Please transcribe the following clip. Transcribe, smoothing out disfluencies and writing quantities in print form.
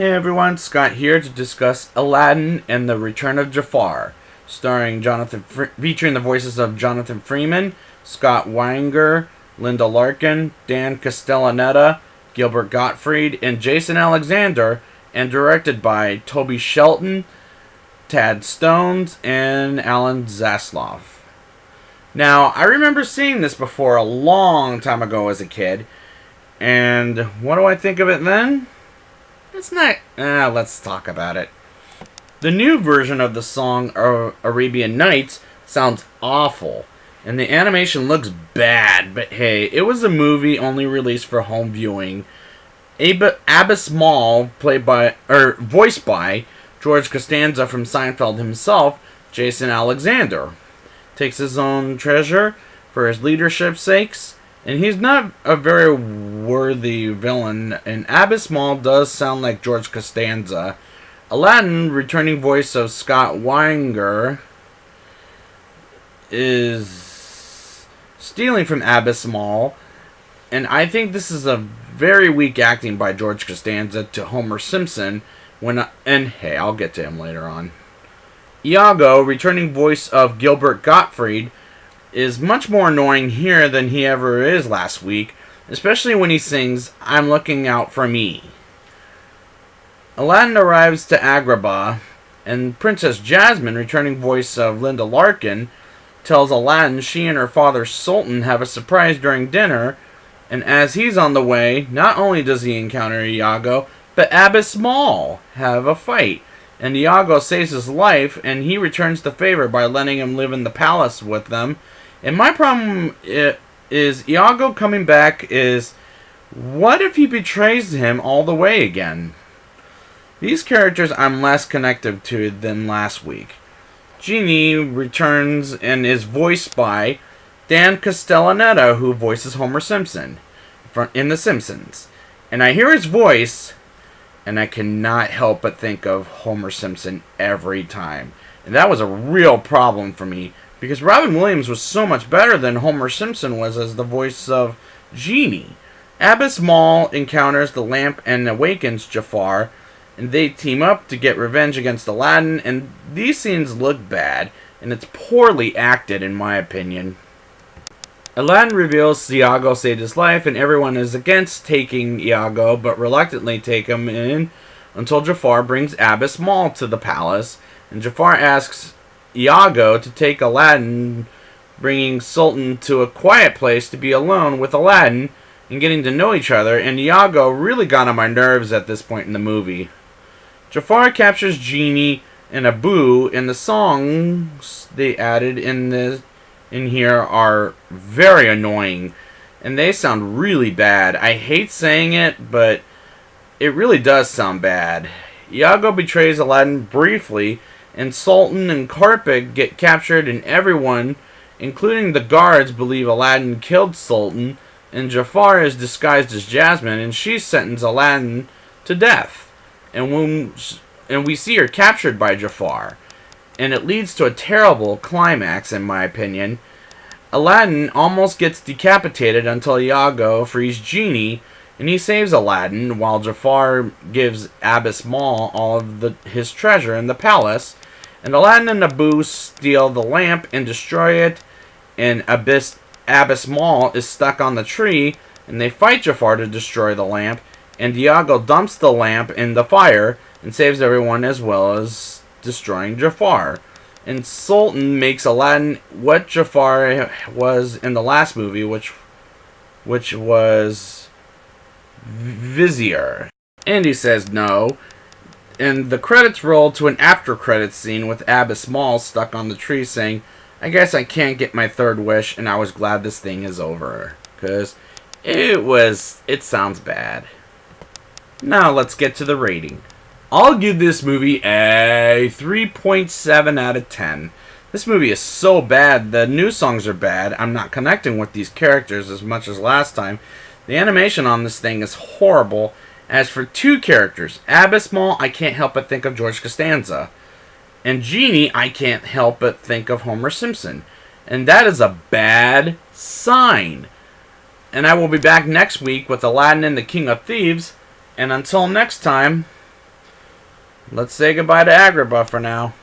Hey everyone, Scott here to discuss Aladdin and the Return of Jafar, featuring the voices of Jonathan Freeman, Scott Weinger, Linda Larkin, Dan Castellaneta, Gilbert Gottfried, and Jason Alexander, and directed by Toby Shelton, Tad Stones, and Alan Zasloff. Now, I remember seeing this before a long time ago as a kid, and what do I think of it then? It's not... let's talk about it. The new version of the song Arabian Nights sounds awful, and the animation looks bad, but hey, it was a movie only released for home viewing. Abbas Mall, voiced by George Costanza from Seinfeld himself, Jason Alexander, takes his own treasure for his leadership's sakes. And he's not a very worthy villain, and Abbas Mall does sound like George Costanza. Aladdin, returning voice of Scott Weinger, is stealing from Abbas Mall, and I think this is a very weak acting by George Costanza to Homer Simpson, and hey, I'll get to him later on. Iago, returning voice of Gilbert Gottfried, is much more annoying here than he ever is last week, especially when he sings, "I'm looking out for me." Aladdin arrives to Agrabah, and Princess Jasmine, returning voice of Linda Larkin, tells Aladdin she and her father Sultan have a surprise during dinner, and as he's on the way, not only does he encounter Iago, but Abbas Mall have a fight, and Iago saves his life, and he returns the favor by letting him live in the palace with them. And my problem is Iago coming back is, what if he betrays him all the way again? These characters I'm less connected to than last week. Genie returns and is voiced by Dan Castellaneta, who voices Homer Simpson in The Simpsons. And I hear his voice, and I cannot help but think of Homer Simpson every time. And that was a real problem for me, because Robin Williams was so much better than Homer Simpson was as the voice of Genie. Abbas Mall encounters the lamp and awakens Jafar, and they team up to get revenge against Aladdin, and these scenes look bad, and it's poorly acted in my opinion. Aladdin reveals Iago saved his life, and everyone is against taking Iago, but reluctantly take him in until Jafar brings Abbas Mall to the palace, and Jafar asks Iago to take Aladdin, bringing Sultan to a quiet place to be alone with Aladdin and getting to know each other, and Iago really got on my nerves at this point in the movie. Jafar captures Genie and Abu, and the songs they added in here are very annoying, and they sound really bad. I hate saying it, but it really does sound bad. Iago betrays Aladdin briefly, and Sultan and Karpik get captured, and everyone, including the guards, believe Aladdin killed Sultan, and Jafar is disguised as Jasmine, and she sentences Aladdin to death. And we see her captured by Jafar, and it leads to a terrible climax, in my opinion. Aladdin almost gets decapitated until Iago frees Genie, and he saves Aladdin, while Jafar gives Abbas Mall all of his treasure in the palace. And Aladdin and Abu steal the lamp and destroy it, and Abbas Mall is stuck on the tree, and they fight Jafar to destroy the lamp, and Iago dumps the lamp in the fire and saves everyone as well as destroying Jafar. And Sultan makes Aladdin what Jafar was in the last movie, which was Vizier. And he says no. And the credits roll to an after-credits scene with Abbas Mall stuck on the tree saying, "I guess I can't get my third wish, and I was glad this thing is over." Because it sounds bad. Now let's get to the rating. I'll give this movie a 3.7 out of 10. This movie is so bad. The new songs are bad. I'm not connecting with these characters as much as last time. The animation on this thing is horrible. As for two characters, Abbas Mall, I can't help but think of George Costanza. And Genie, I can't help but think of Homer Simpson. And that is a bad sign. And I will be back next week with Aladdin and the King of Thieves. And until next time, let's say goodbye to Agrabah for now.